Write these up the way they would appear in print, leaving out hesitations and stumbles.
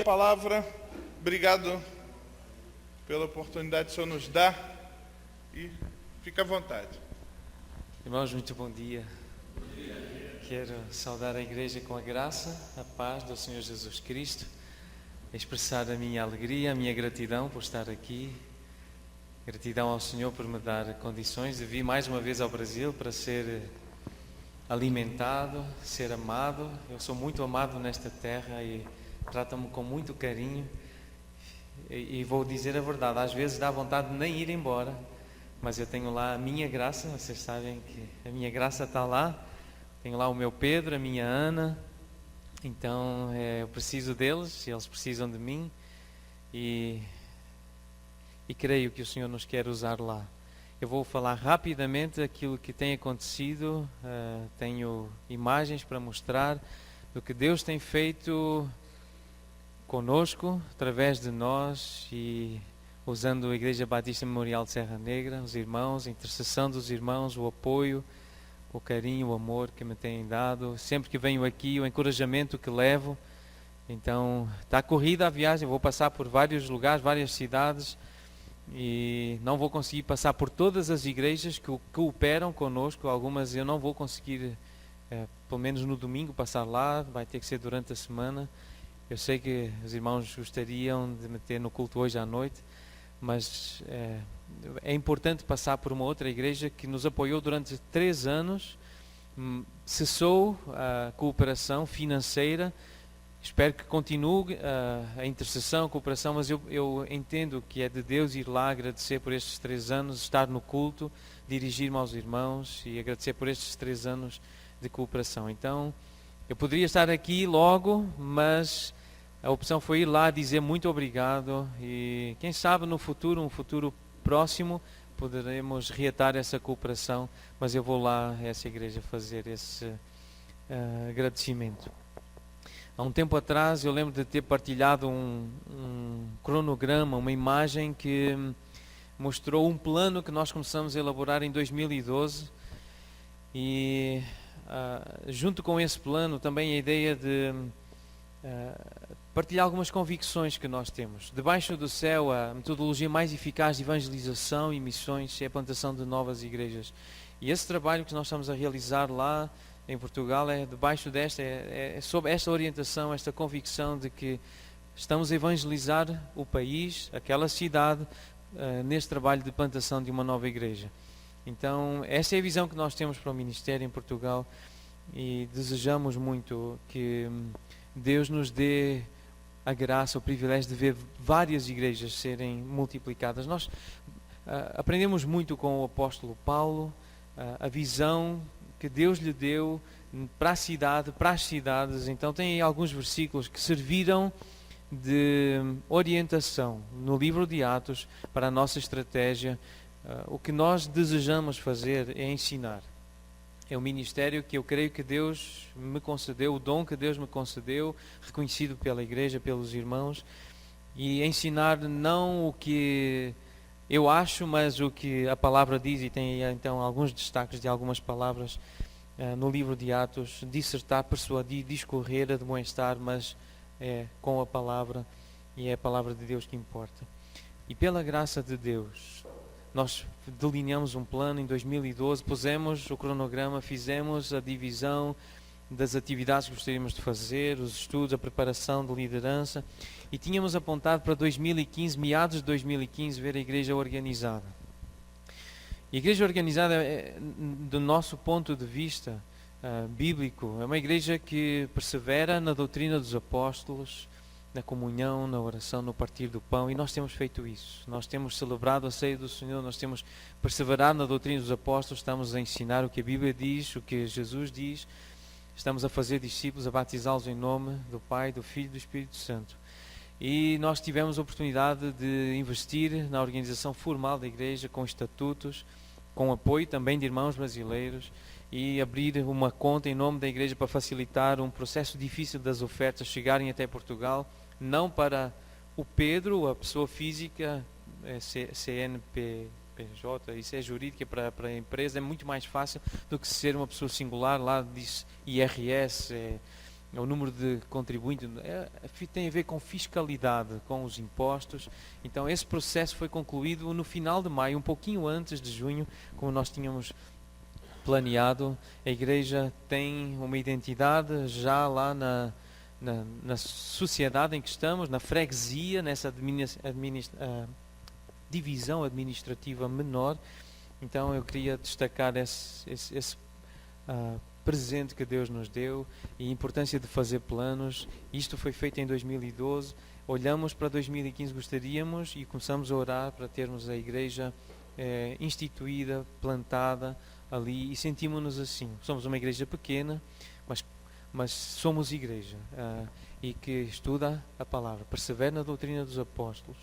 palavra. Obrigado pela oportunidade que o Senhor nos dá e fica à vontade. Irmãos, muito bom dia. Quero saudar a igreja com a graça, a paz do Senhor Jesus Cristo, expressar a minha alegria, a minha gratidão por estar aqui, gratidão ao Senhor por me dar condições de vir mais uma vez ao Brasil para ser alimentado, ser amado. Eu sou muito amado nesta terra e tratam-me com muito carinho e vou dizer a verdade, às vezes dá vontade de nem ir embora, mas eu tenho lá a minha graça, vocês sabem que a minha graça está lá, tenho lá o meu Pedro, a minha Ana, então eu preciso deles, eles precisam de mim e creio que o Senhor nos quer usar lá. Eu vou falar rapidamente aquilo que tem acontecido, tenho imagens para mostrar do que Deus tem feito conosco, através de nós e usando a Igreja Batista Memorial de Serra Negra, os irmãos, a intercessão dos irmãos, o apoio, o carinho, o amor que me têm dado. Sempre que venho aqui, o encorajamento que levo. Então, está corrida a viagem, vou passar por vários lugares, várias cidades e não vou conseguir passar por todas as igrejas que cooperam conosco. Algumas eu não vou conseguir, pelo menos no domingo, passar lá, vai ter que ser durante a semana. Eu sei que os irmãos gostariam de me ter no culto hoje à noite, mas é importante passar por uma outra igreja que nos apoiou durante 3 anos, cessou a cooperação financeira, espero que continue a intercessão, a cooperação, mas eu entendo que é de Deus ir lá agradecer por estes 3 anos, estar no culto, dirigir-me aos irmãos e agradecer por estes 3 anos de cooperação. Então, eu poderia estar aqui logo, mas a opção foi ir lá dizer muito obrigado e quem sabe no futuro, um futuro próximo, poderemos reatar essa cooperação, mas eu vou lá a essa igreja fazer esse agradecimento. Há um tempo atrás eu lembro de ter partilhado um cronograma, uma imagem que mostrou um plano que nós começamos a elaborar em 2012 e junto com esse plano também a ideia de partilhar algumas convicções que nós temos. Debaixo do céu, a metodologia mais eficaz de evangelização e missões é a plantação de novas igrejas. E esse trabalho que nós estamos a realizar lá em Portugal é debaixo desta, é sob esta orientação, esta convicção de que estamos a evangelizar o país, aquela cidade, neste trabalho de plantação de uma nova igreja. Então, essa é a visão que nós temos para o ministério em Portugal e desejamos muito que Deus nos dê a graça, o privilégio de ver várias igrejas serem multiplicadas. Nós aprendemos muito com o apóstolo Paulo, a visão que Deus lhe deu para a cidade, para as cidades. Então tem aí alguns versículos que serviram de orientação no livro de Atos para a nossa estratégia. O que nós desejamos fazer é ensinar. É um ministério que eu creio que Deus me concedeu, o dom que Deus me concedeu, reconhecido pela igreja, pelos irmãos, e ensinar não o que eu acho, mas o que a palavra diz, e tem então alguns destaques de algumas palavras no livro de Atos: dissertar, persuadir, discorrer, admoestar, mas é com a palavra, e é a palavra de Deus que importa. E pela graça de Deus, nós delineamos um plano em 2012, pusemos o cronograma, fizemos a divisão das atividades que gostaríamos de fazer, os estudos, a preparação de liderança, e tínhamos apontado para 2015, meados de 2015, ver a igreja organizada. E a igreja organizada, do nosso ponto de vista bíblico, é uma igreja que persevera na doutrina dos apóstolos, na comunhão, na oração, no partir do pão, e nós temos feito isso. Nós temos celebrado a ceia do Senhor, nós temos perseverado na doutrina dos apóstolos, estamos a ensinar o que a Bíblia diz, o que Jesus diz, estamos a fazer discípulos, a batizá-los em nome do Pai, do Filho e do Espírito Santo. E nós tivemos a oportunidade de investir na organização formal da igreja, com estatutos, com apoio também de irmãos brasileiros, e abrir uma conta em nome da igreja para facilitar um processo difícil das ofertas chegarem até Portugal, não para o Pedro, a pessoa física, CNPJ, isso é jurídica para a empresa, é muito mais fácil do que ser uma pessoa singular. Lá diz IRS, o número de contribuintes, tem a ver com fiscalidade, com os impostos. Então esse processo foi concluído no final de maio, um pouquinho antes de junho, como nós tínhamos planeado. A igreja tem uma identidade já lá na sociedade em que estamos, na freguesia, nessa divisão administrativa menor. Então eu queria destacar esse presente que Deus nos deu e a importância de fazer planos. Isto foi feito em 2012. Olhamos para 2015, gostaríamos, e começamos a orar para termos a igreja instituída, plantada ali, e sentimos-nos assim. Somos uma igreja pequena, mas somos igreja e que estuda a palavra, persevera na doutrina dos apóstolos,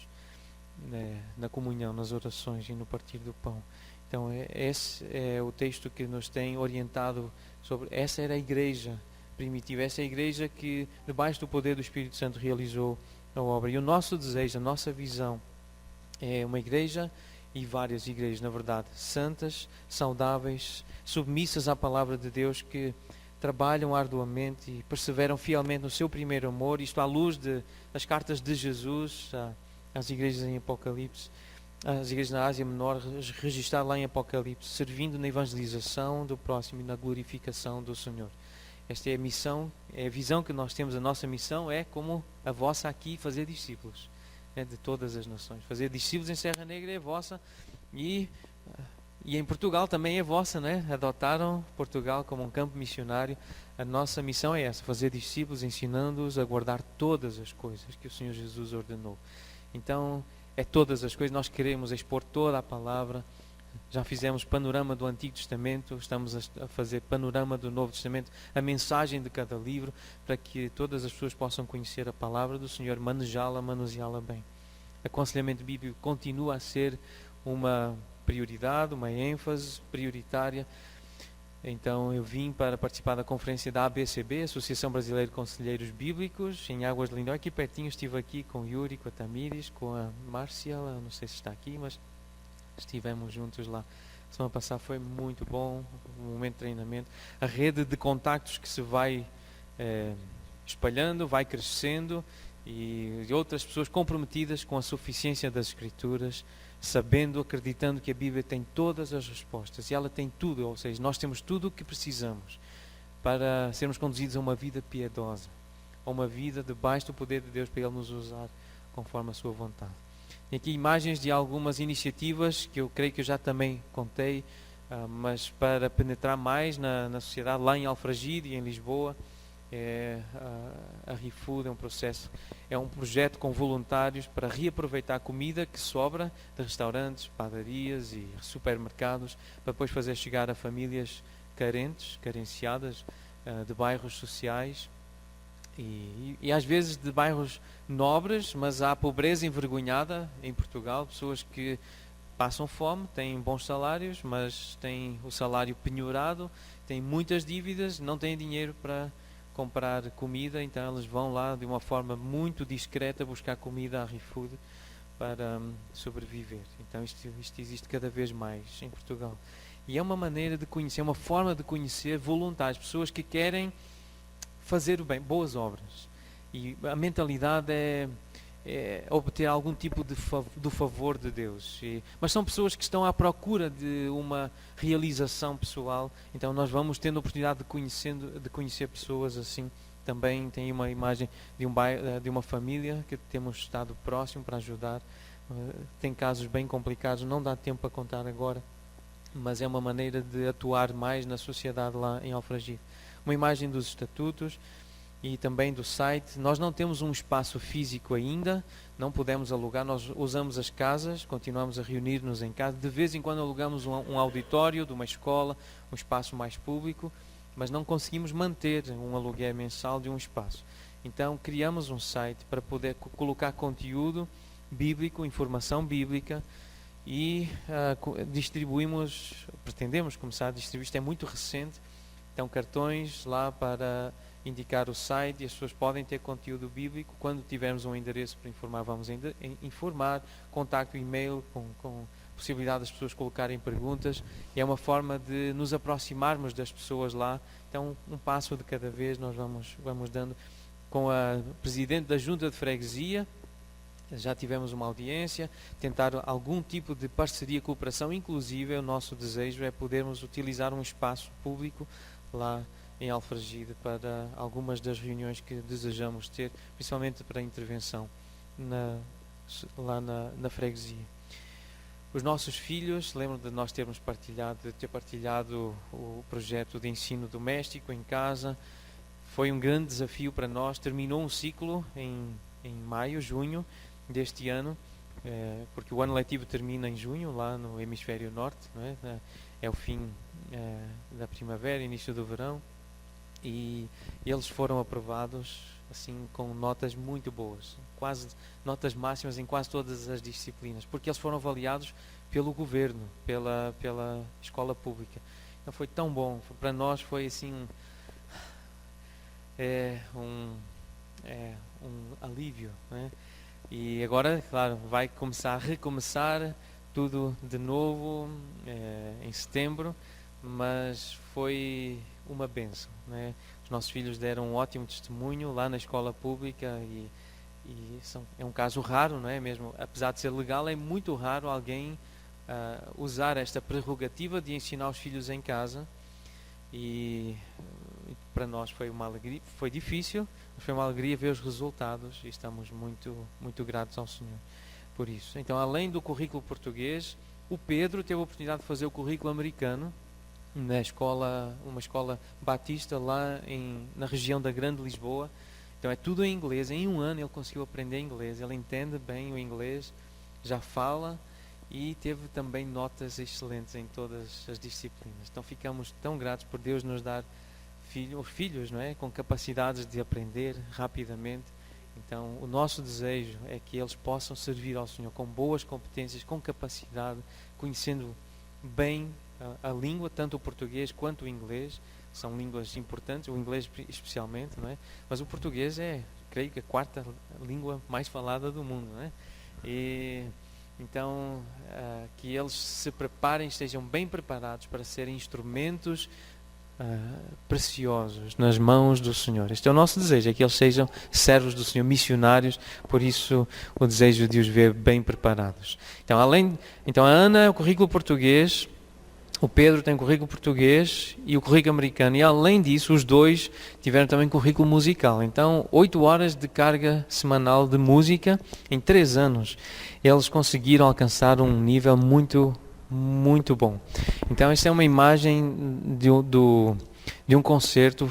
na comunhão, nas orações e no partir do pão. Então esse é o texto que nos tem orientado sobre. Essa era a igreja primitiva, essa é a igreja que debaixo do poder do Espírito Santo realizou a obra. E o nosso desejo, a nossa visão é uma igreja, e várias igrejas, na verdade, santas, saudáveis, submissas à palavra de Deus, que trabalham arduamente e perseveram fielmente no seu primeiro amor, isto à luz das cartas de Jesus às igrejas em Apocalipse, às igrejas na Ásia Menor, registrado lá em Apocalipse, servindo na evangelização do próximo e na glorificação do Senhor. Esta é a missão, é a visão que nós temos. A nossa missão é como a vossa aqui, fazer discípulos de todas as nações. Fazer discípulos em Serra Negra é vossa, e em Portugal também é vossa, né? Adotaram Portugal como um campo missionário. A nossa missão é essa, fazer discípulos, ensinando-os a guardar todas as coisas que o Senhor Jesus ordenou. Então, é todas as coisas. Nós queremos expor toda a palavra. Já fizemos panorama do Antigo Testamento, estamos a fazer panorama do Novo Testamento, a mensagem de cada livro, para que todas as pessoas possam conhecer a palavra do Senhor, manejá-la, manuseá-la bem. Aconselhamento bíblico continua a ser uma prioridade, uma ênfase prioritária. Então eu vim para participar da conferência da ABCB, Associação Brasileira de Conselheiros Bíblicos, em Águas de Lindóia, aqui pertinho. Estive aqui com o Yuri, com a Tamires, com a Márcia, não sei se está aqui, mas estivemos juntos lá. A semana passada foi muito bom, um momento de treinamento. A rede de contactos que se vai espalhando, vai crescendo, e outras pessoas comprometidas com a suficiência das Escrituras, sabendo, acreditando que a Bíblia tem todas as respostas, e ela tem tudo, ou seja, nós temos tudo o que precisamos para sermos conduzidos a uma vida piedosa, a uma vida debaixo do poder de Deus, para Ele nos usar conforme a sua vontade. Tem aqui imagens de algumas iniciativas que eu creio que eu já também contei, mas para penetrar mais na sociedade, lá em Alfragide e em Lisboa, a ReFood é um projeto com voluntários para reaproveitar a comida que sobra de restaurantes, padarias e supermercados, para depois fazer chegar a famílias carenciadas, de bairros sociais e às vezes de bairros nobres, mas há pobreza envergonhada em Portugal, pessoas que passam fome, têm bons salários, mas têm o salário penhorado, têm muitas dívidas, não têm dinheiro para comprar comida, então eles vão lá de uma forma muito discreta buscar comida à ReFood para sobreviver. Então isto existe cada vez mais em Portugal. E é uma maneira de conhecer, uma forma de conhecer voluntários, pessoas que querem fazer o bem, boas obras. E a mentalidade é obter algum tipo do favor de Deus. Mas são pessoas que estão à procura de uma realização pessoal. Então nós vamos tendo a oportunidade de conhecer pessoas assim. Também tem uma imagem de uma família que temos estado próximo para ajudar. Tem casos bem complicados, não dá tempo para contar agora, mas é uma maneira de atuar mais na sociedade lá em Alfragide. Uma imagem dos estatutos e também do site. Nós não temos um espaço físico ainda, não podemos alugar, nós usamos as casas, continuamos a reunir-nos em casa. De vez em quando alugamos um auditório de uma escola, um espaço mais público, mas não conseguimos manter um aluguer mensal de um espaço. Então criamos um site para poder colocar conteúdo bíblico, informação bíblica, e pretendemos começar a distribuir, isto é muito recente, então cartões lá para indicar o site e as pessoas podem ter conteúdo bíblico. Quando tivermos um endereço para informar, vamos informar. Contacto, e-mail, com possibilidade das pessoas colocarem perguntas. É uma forma de nos aproximarmos das pessoas lá. Então, um passo de cada vez nós vamos dando. Com a Presidente da Junta de Freguesia, já tivemos uma audiência, tentar algum tipo de parceria, cooperação, inclusive o nosso desejo é podermos utilizar um espaço público lá em Alfragide para algumas das reuniões que desejamos ter, principalmente para a intervenção lá na freguesia. Os nossos filhos, lembro de nós ter partilhado o projeto de ensino doméstico em casa. Foi um grande desafio para nós. Terminou um ciclo em maio, junho deste ano, porque o ano letivo termina em junho, lá no hemisfério norte, não é? É o fim da primavera, início do verão, e eles foram aprovados assim com notas muito boas, quase notas máximas em quase todas as disciplinas, porque eles foram avaliados pelo governo, pela escola pública. Então foi tão bom, para nós foi assim um alívio, né? E agora, claro, vai recomeçar tudo de novo em setembro, mas foi uma bênção, né? Os nossos filhos deram um ótimo testemunho lá na escola pública e é um caso raro, não é mesmo? Apesar de ser legal, é muito raro alguém usar esta prerrogativa de ensinar os filhos em casa. E para nós foi uma alegria, foi difícil, mas foi uma alegria ver os resultados e estamos muito, muito gratos ao Senhor por isso. Então, além do currículo português, o Pedro teve a oportunidade de fazer o currículo americano na escola, uma escola batista lá na região da Grande Lisboa. Então é tudo em inglês. Em um ano ele conseguiu aprender inglês, ele entende bem o inglês, já fala e teve também notas excelentes em todas as disciplinas. Então ficamos tão gratos por Deus nos dar filhos, não é? Com capacidades de aprender rapidamente. Então o nosso desejo é que eles possam servir ao Senhor com boas competências, com capacidade, conhecendo bem a língua, tanto o português quanto o inglês. São línguas importantes, o inglês especialmente, não é? Mas o português creio que a quarta língua mais falada do mundo, não é? E então, que eles se preparem, estejam bem preparados para serem instrumentos preciosos nas mãos do Senhor. Este é o nosso desejo, é que eles sejam servos do Senhor, missionários, por isso o desejo de os ver bem preparados. Então a Ana, o currículo português, o Pedro tem o currículo português e o currículo americano, e além disso os dois tiveram também currículo musical. Então 8 horas de carga semanal de música em 3 anos. Eles conseguiram alcançar um nível muito, muito bom. Então esta é uma imagem de um concerto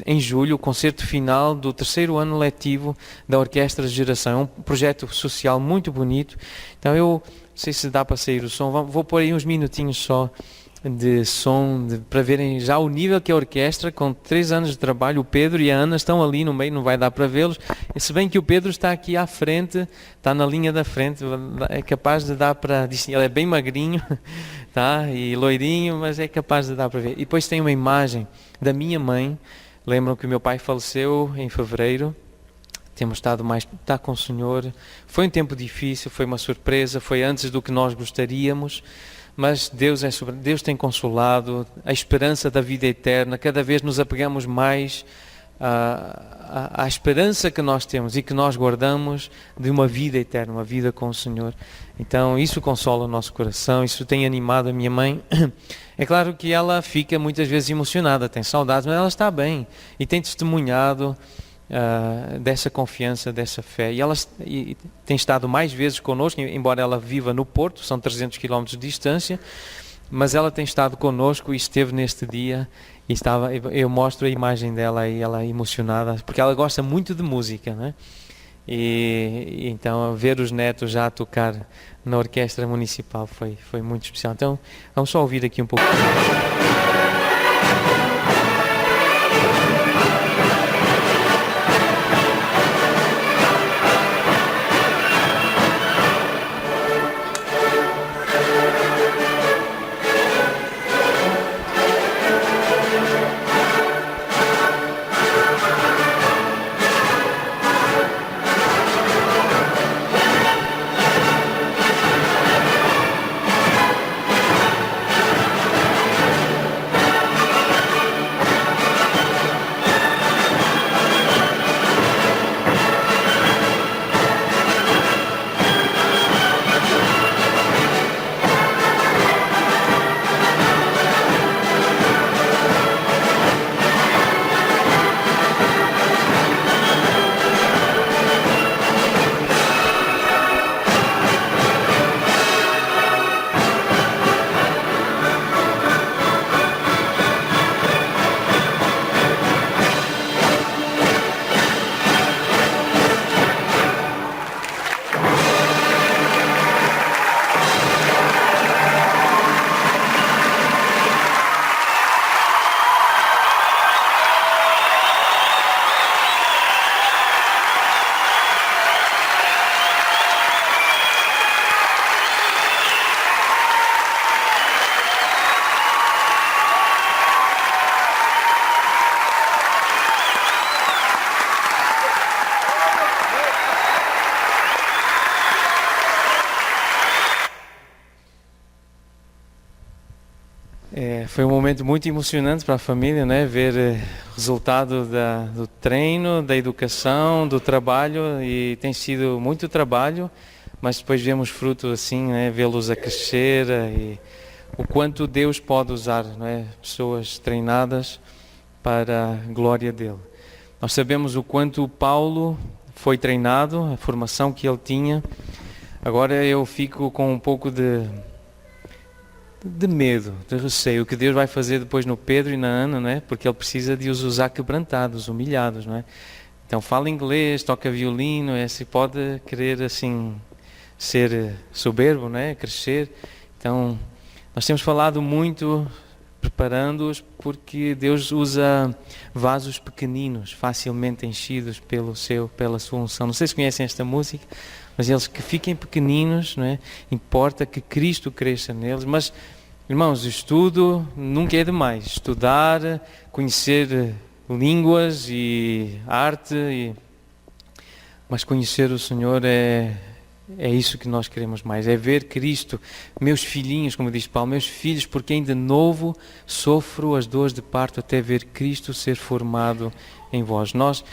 em julho, o concerto final do 3º ano letivo da Orquestra de Geração. É um projeto social muito bonito. Então eu não sei se dá para sair o som, vou pôr aí uns minutinhos só de som, para verem já o nível que a orquestra, com 3 anos de trabalho, o Pedro e a Ana estão ali no meio, não vai dar para vê-los, se bem que o Pedro está aqui à frente, está na linha da frente, é capaz de dar para distinguir, ele é bem magrinho, tá? E loirinho, mas é capaz de dar para ver. E depois tem uma imagem da minha mãe, lembram que o meu pai faleceu em fevereiro, temos estado está com o Senhor, foi um tempo difícil, foi uma surpresa, foi antes do que nós gostaríamos, mas Deus tem consolado, a esperança da vida eterna, cada vez nos apegamos mais à esperança que nós temos e que nós guardamos de uma vida eterna, uma vida com o Senhor. Então isso consola o nosso coração, isso tem animado a minha mãe. É claro que ela fica muitas vezes emocionada, tem saudades, mas ela está bem e tem testemunhado dessa confiança, dessa fé. E ela tem estado mais vezes connosco, embora ela viva no Porto, são 300 km de distância, mas ela tem estado connosco e esteve neste dia, e eu mostro a imagem dela e ela emocionada, porque ela gosta muito de música, né? E então ver os netos já a tocar na orquestra municipal foi muito especial. Então vamos só ouvir aqui um pouco. Foi um momento muito emocionante para a família, né? Ver o resultado do treino, da educação, do trabalho, e tem sido muito trabalho, mas depois vemos fruto assim, né? Vê-los a crescer e o quanto Deus pode usar, né? Pessoas treinadas para a glória dele. Nós sabemos o quanto Paulo foi treinado, a formação que ele tinha. Agora eu fico com um pouco de medo, de receio, o que Deus vai fazer depois no Pedro e na Ana, não é? Porque Ele precisa de os usar quebrantados, humilhados, não é? Então fala inglês, toca violino, se pode querer assim ser soberbo, não é? Crescer. Então nós temos falado muito, preparando-os, porque Deus usa vasos pequeninos, facilmente enchidos pela sua unção. Não sei se conhecem esta música, mas eles que fiquem pequeninos, não é? Importa que Cristo cresça neles. Mas, irmãos, estudo nunca é demais. Estudar, conhecer línguas e arte, mas conhecer o Senhor é isso que nós queremos mais, é ver Cristo. Meus filhinhos, como diz Paulo, meus filhos, porque ainda novo sofro as dores de parto até ver Cristo ser formado em vós. Nós,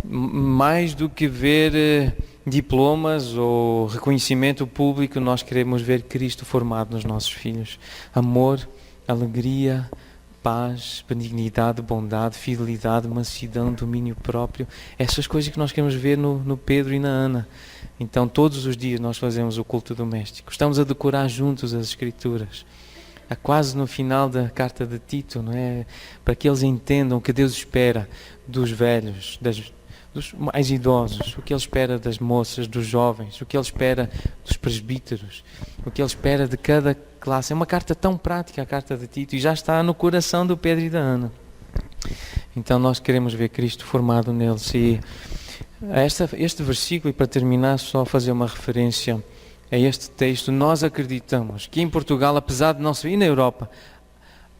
mais do que ver diplomas ou reconhecimento público, nós queremos ver Cristo formado nos nossos filhos. Amor, alegria, paz, benignidade, bondade, fidelidade, mansidão, domínio próprio. Essas coisas que nós queremos ver no Pedro e na Ana. Então todos os dias nós fazemos o culto doméstico. Estamos a decorar juntos as Escrituras. Quase no final da carta de Tito, não é? Para que eles entendam o que Deus espera dos velhos, dos mais idosos, o que Ele espera das moças, dos jovens, o que Ele espera dos presbíteros, o que Ele espera de cada classe. É uma carta tão prática, a carta de Tito, e já está no coração do Pedro e da Ana. Então nós queremos ver Cristo formado neles. E este versículo, e para terminar, só fazer uma referência a este texto. Nós acreditamos que em Portugal, apesar de não ser, e na Europa,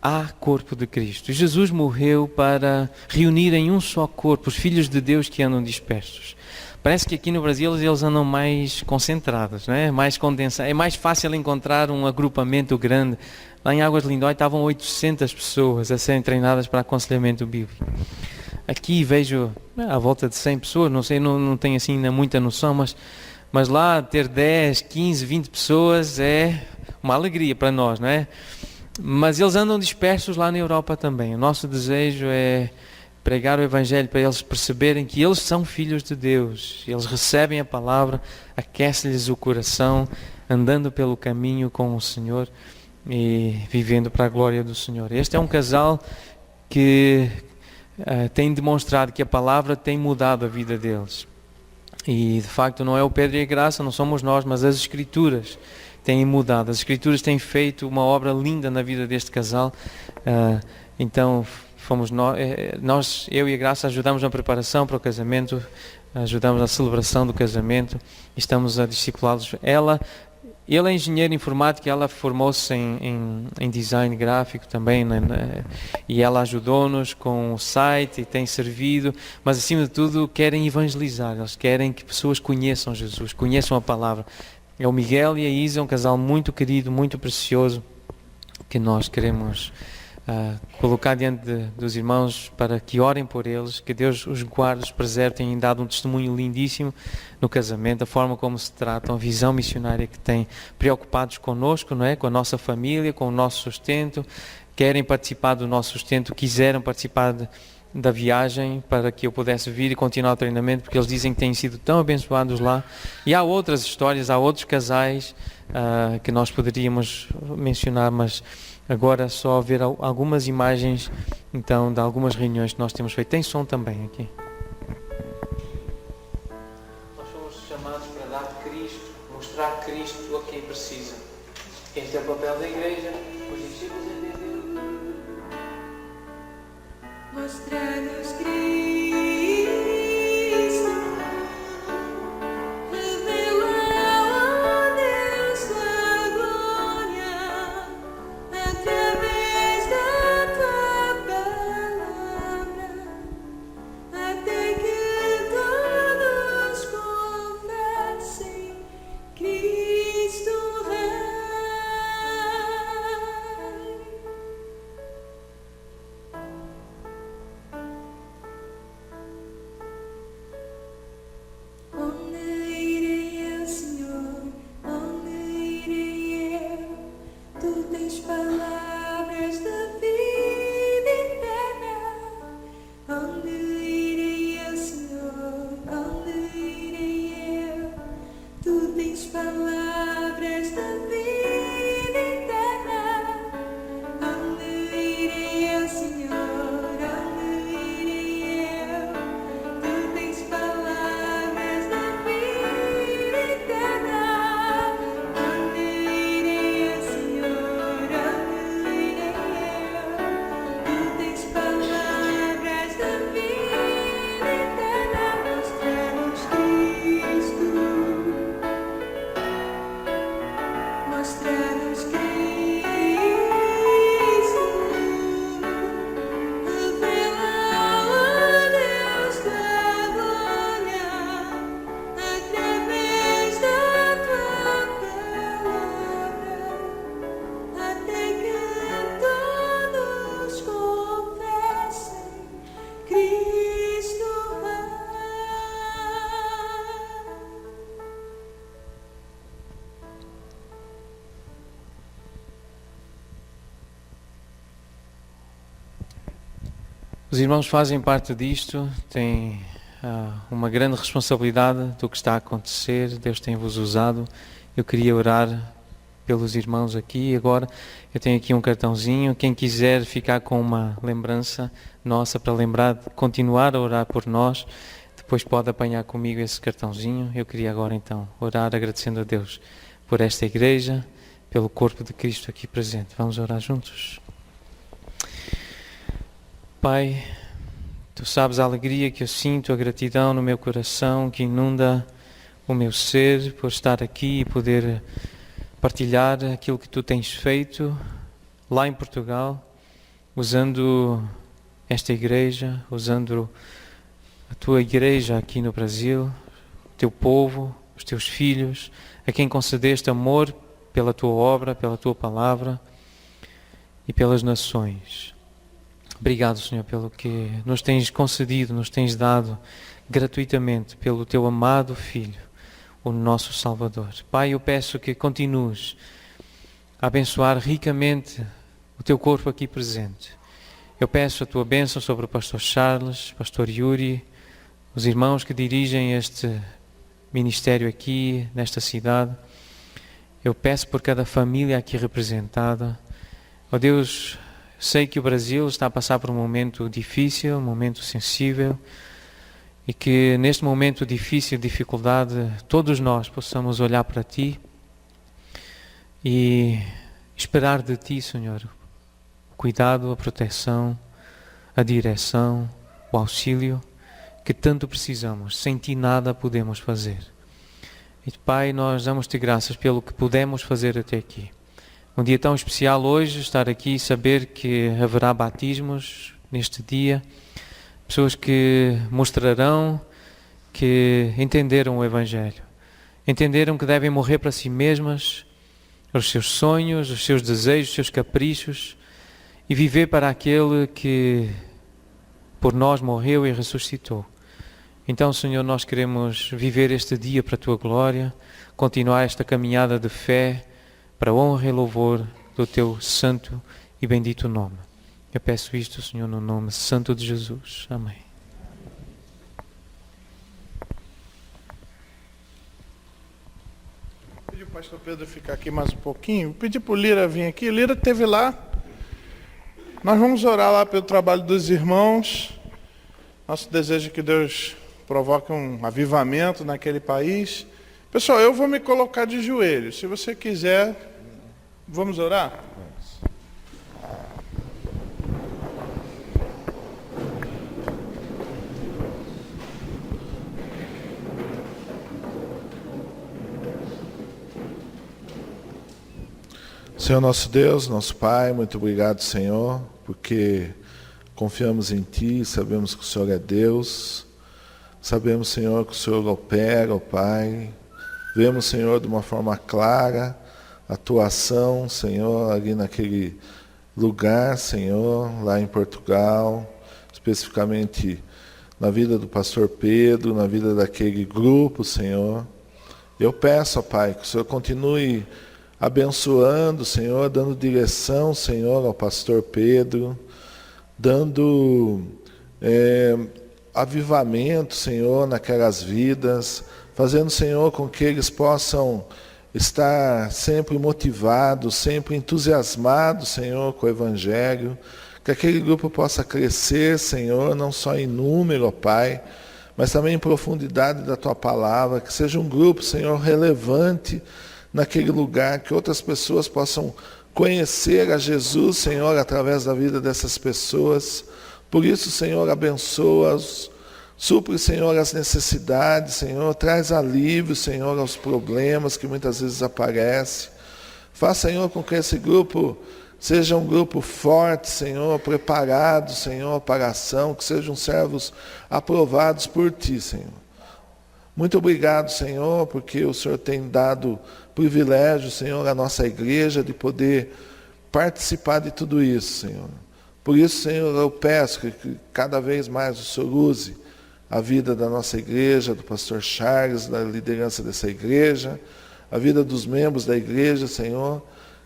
há corpo de Cristo. Jesus morreu para reunir em um só corpo os filhos de Deus que andam dispersos. Parece que aqui no Brasil eles andam mais concentrados, não é? Mais condensados. É mais fácil encontrar um agrupamento grande. Lá em Águas de Lindóia estavam 800 pessoas a serem treinadas para aconselhamento bíblico. Aqui vejo à volta de 100 pessoas, não sei, não tenho assim ainda muita noção, mas lá ter 10, 15, 20 pessoas é uma alegria para nós, não é? Mas eles andam dispersos lá na Europa também. O nosso desejo é pregar o Evangelho para eles perceberem que eles são filhos de Deus. Eles recebem a palavra, aquece-lhes o coração, andando pelo caminho com o Senhor e vivendo para a glória do Senhor. Este é um casal que tem demonstrado que a palavra tem mudado a vida deles. E de facto não é o Pedro e a Graça, não somos nós, mas as Escrituras têm mudado. As Escrituras têm feito uma obra linda na vida deste casal. Então fomos nós, eu e a Graça, ajudamos na preparação para o casamento, ajudamos na celebração do casamento, estamos a discipulá-los. Ele é engenheiro informático, ela formou-se em design gráfico também, e ela ajudou-nos com o site e tem servido, mas acima de tudo querem evangelizar, eles querem que pessoas conheçam Jesus, conheçam a palavra. É o Miguel e a Isa, um casal muito querido, muito precioso, que nós queremos colocar diante dos irmãos para que orem por eles, que Deus os guarde, os preserve. Têm dado um testemunho lindíssimo no casamento, a forma como se tratam, a visão missionária que têm, preocupados connosco, não é? Com a nossa família, com o nosso sustento, querem participar do nosso sustento, quiseram participar da viagem para que eu pudesse vir e continuar o treinamento, porque eles dizem que têm sido tão abençoados lá. E há outras histórias, há outros casais que nós poderíamos mencionar, mas agora só ver algumas imagens então de algumas reuniões que nós temos feito. Tem som também aqui. Nós fomos chamados para dar Cristo, mostrar Cristo a quem precisa. Este é o papel da igreja. Os discípulos entenderam. Mostrar-nos Cristo. mostrados Cristo, revela a Deus da glória, através da tua palavra, até que todos confessem Cristo é. Os irmãos fazem parte disto, têm uma grande responsabilidade do que está a acontecer, Deus tem-vos usado. Eu queria orar pelos irmãos aqui. Agora eu tenho aqui um cartãozinho, quem quiser ficar com uma lembrança nossa para lembrar de continuar a orar por nós, depois pode apanhar comigo esse cartãozinho. Eu queria agora então orar agradecendo a Deus por esta igreja, pelo corpo de Cristo aqui presente. Vamos orar juntos? Pai, Tu sabes a alegria que eu sinto, a gratidão no meu coração que inunda o meu ser por estar aqui e poder partilhar aquilo que Tu tens feito lá em Portugal, usando esta igreja, usando a Tua igreja aqui no Brasil, o Teu povo, os Teus filhos, a quem concedeste amor pela Tua obra, pela Tua palavra e pelas nações. Obrigado, Senhor, pelo que nos tens concedido, nos tens dado gratuitamente pelo Teu amado Filho, o nosso Salvador. Pai, eu peço que continues a abençoar ricamente o Teu corpo aqui presente. Eu peço a Tua bênção sobre o Pastor Charles, Pastor Yuri, os irmãos que dirigem este ministério aqui, nesta cidade. Eu peço por cada família aqui representada. Ó Deus, sei que o Brasil está a passar por um momento difícil, um momento sensível, e que neste momento difícil, dificuldade, todos nós possamos olhar para Ti e esperar de Ti, Senhor, o cuidado, a proteção, a direção, o auxílio que tanto precisamos. Sem Ti nada podemos fazer. E Pai, nós damos-Te graças pelo que pudemos fazer até aqui. Um dia tão especial hoje, estar aqui e saber que haverá batismos neste dia. Pessoas que mostrarão que entenderam o Evangelho. Entenderam que devem morrer para si mesmas, os seus sonhos, os seus desejos, os seus caprichos, e viver para aquele que por nós morreu e ressuscitou. Então, Senhor, nós queremos viver este dia para a Tua glória, continuar esta caminhada de fé, para a honra e louvor do Teu santo e bendito nome. Eu peço isto, Senhor, no nome santo de Jesus. Amém. Pedi o pastor Pedro ficar aqui mais um pouquinho. Pedi para o Lira vir aqui. O Lira esteve lá. Nós vamos orar lá pelo trabalho dos irmãos. Nosso desejo é que Deus provoque um avivamento naquele país. Pessoal, eu vou me colocar de joelhos. Se você quiser, vamos orar? Senhor nosso Deus, nosso Pai, muito obrigado, Senhor, porque confiamos em Ti, sabemos que o Senhor é Deus, sabemos, Senhor, que o Senhor opera, ó Pai. Vemos, Senhor, de uma forma clara a Tua ação, Senhor, ali naquele lugar, Senhor, lá em Portugal, especificamente na vida do pastor Pedro, na vida daquele grupo, Senhor. Eu peço, ó Pai, que o Senhor continue abençoando, Senhor, dando direção, Senhor, ao pastor Pedro, dando avivamento, Senhor, naquelas vidas, fazendo, Senhor, com que eles possam estar sempre motivados, sempre entusiasmados, Senhor, com o Evangelho, que aquele grupo possa crescer, Senhor, não só em número, ó Pai, mas também em profundidade da Tua palavra, que seja um grupo, Senhor, relevante naquele lugar, que outras pessoas possam conhecer a Jesus, Senhor, através da vida dessas pessoas. Por isso, Senhor, abençoa-os, supre, Senhor, as necessidades, Senhor, traz alívio, Senhor, aos problemas que muitas vezes aparecem. Faz, Senhor, com que esse grupo seja um grupo forte, Senhor, preparado, Senhor, para a ação, que sejam servos aprovados por Ti, Senhor. Muito obrigado, Senhor, porque o Senhor tem dado privilégio, Senhor, à nossa igreja de poder participar de tudo isso, Senhor. Por isso, Senhor, eu peço que cada vez mais o Senhor use a vida da nossa igreja, do pastor Charles, da liderança dessa igreja, a vida dos membros da igreja, Senhor,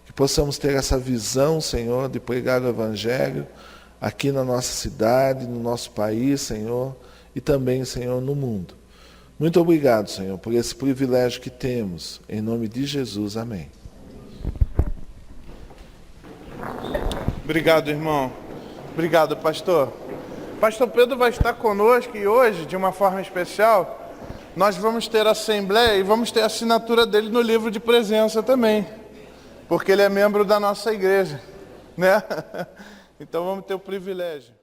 que possamos ter essa visão, Senhor, de pregar o Evangelho aqui na nossa cidade, no nosso país, Senhor, e também, Senhor, no mundo. Muito obrigado, Senhor, por esse privilégio que temos. Em nome de Jesus, amém. Obrigado, irmão. Obrigado, pastor. Pastor Pedro vai estar conosco e hoje, de uma forma especial, nós vamos ter assembleia e vamos ter a assinatura dele no livro de presença também, porque ele é membro da nossa igreja, né? Então vamos ter o privilégio.